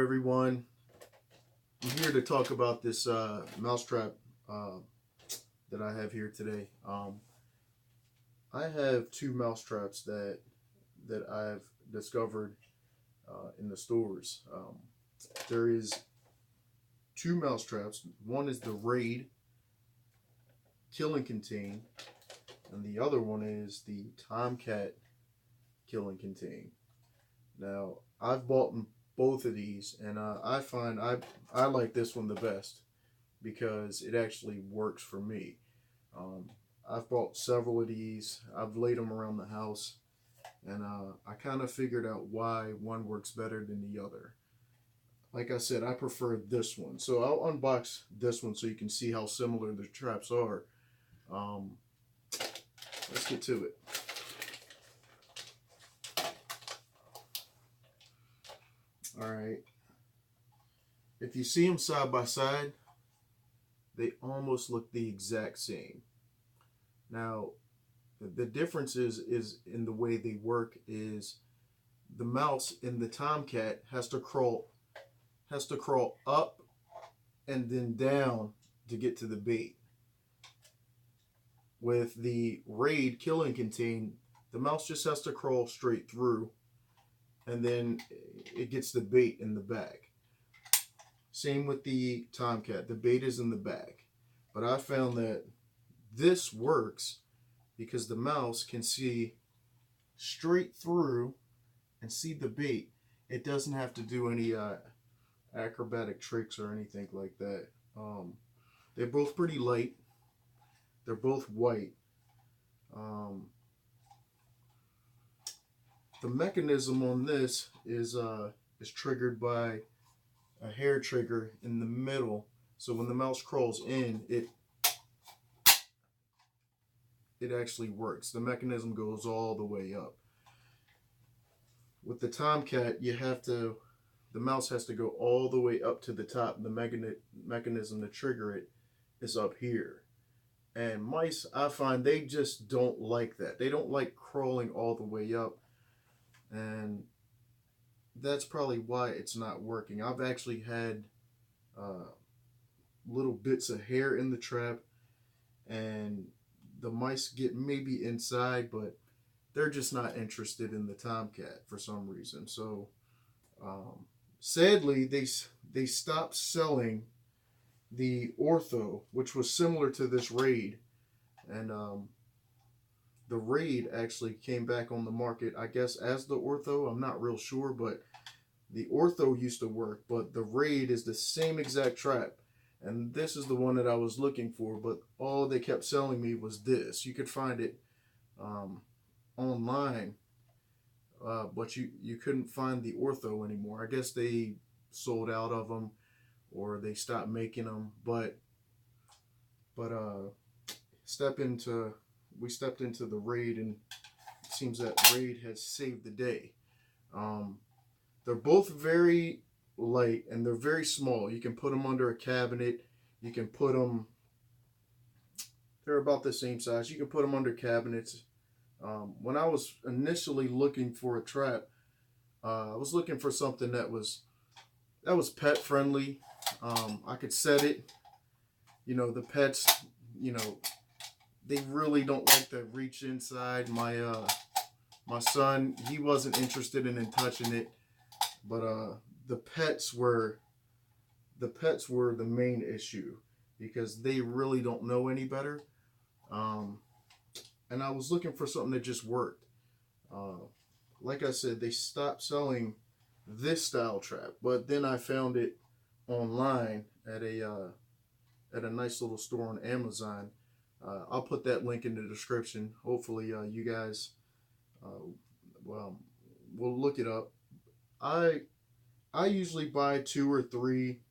everyone. I'm here to talk about this mousetrap that I have here today. I have two mousetraps that I've discovered in the stores. There is two mousetraps. One is the Raid Kill and Contain, and the other one is the TOMCAT Kill and Contain. Now, I've bought both of these, and I find I like this one the best because it actually works for me. Um, I've bought several of these. I've laid them around the house, and I kind of figured out why one works better than the other. Like I said, I prefer this one, so I'll unbox this one so you can see how similar the traps are. Um, let's get to it. All right. If you see them side by side, they almost look the exact same. Now, the difference is in the way they work is the mouse in the Tomcat has to crawl up and then down to get to the bait. With the Raid Kill and Contain, the mouse just has to crawl straight through and then it gets the bait in the bag. Same with the Tomcat. The bait is in the bag. But I found that this works because the mouse can see straight through and see the bait. It doesn't have to do any acrobatic tricks or anything like that. They're both pretty light. They're both white. The mechanism on this is triggered by a hair trigger in the middle. So when the mouse crawls in, it actually works. The mechanism goes all the way up. With the Tomcat, the mouse has to go all the way up to the top. The mechanism to trigger it is up here. And mice, I find they just don't like that. They don't like crawling all the way up. And that's probably why it's not working. I've actually had little bits of hair in the trap, and the mice get maybe inside, but they're just not interested in the Tomcat for some reason. So sadly, they stopped selling the Ortho, which was similar to this Raid, and the Raid actually came back on the market, I guess, as the Ortho. I'm not real sure, but the Ortho used to work, but the Raid is the same exact trap. And this is the one that I was looking for, but all they kept selling me was this. You could find it online, but you couldn't find the Ortho anymore. I guess they sold out of them or they stopped making them. But we stepped into the Raid, and it seems that Raid has saved the day. They're both very light and they're very small. You can put them under a cabinet. You can put them, they're about the same size. You can put them under cabinets. When I was initially looking for a trap, I was looking for something that was pet friendly. I could set it. The pets, they really don't like to reach inside. My son, he wasn't interested in touching it, but the pets were the main issue because they really don't know any better. And I was looking for something that just worked. Like I said, they stopped selling this style trap, but then I found it online at a nice little store on Amazon. I'll put that link in the description. Hopefully, you guys will look it up. I usually buy two or three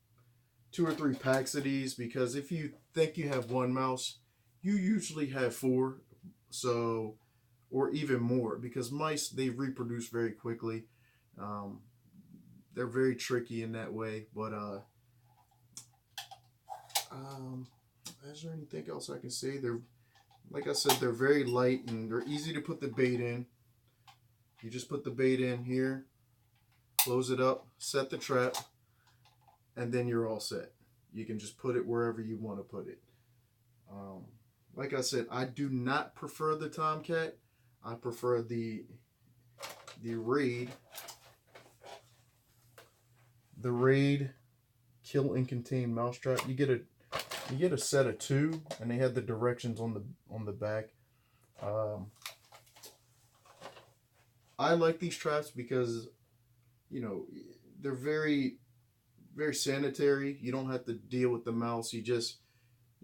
packs of these because if you think you have one mouse, you usually have four, so or even more because mice, they reproduce very quickly. They're very tricky in that way, but is there anything else I can say? Like I said, they're very light and they're easy to put the bait in. You just put the bait in here, close it up, set the trap, and then you're all set. You can just put it wherever you want to put it. Um, like I said, I do not prefer the TOMCAT. I prefer the Raid Kill and Contain mousetrap. You get a set of two, and they have the directions on the back. Um, I like these traps because, you know, they're very sanitary. You don't have to deal with the mouse. You just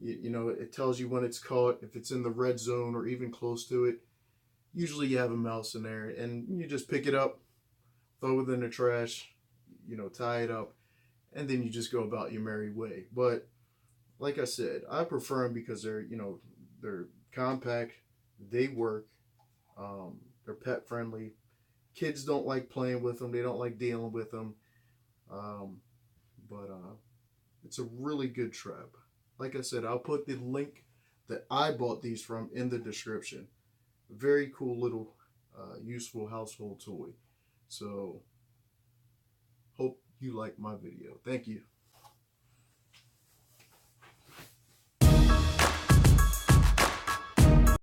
you know, it tells you when it's caught, if it's in the red zone or even close to it. Usually you have a mouse in there, and you just pick it up, throw it in the trash, you know, tie it up, and then you just go about your merry way. But like I said, I prefer them because they're, you know, they're compact, they work, they're pet friendly. Kids don't like playing with them, they don't like dealing with them. Um, but it's a really good trap. Like I said, I'll put the link that I bought these from in the description. Very cool little useful household toy. So hope you like my video. Thank you.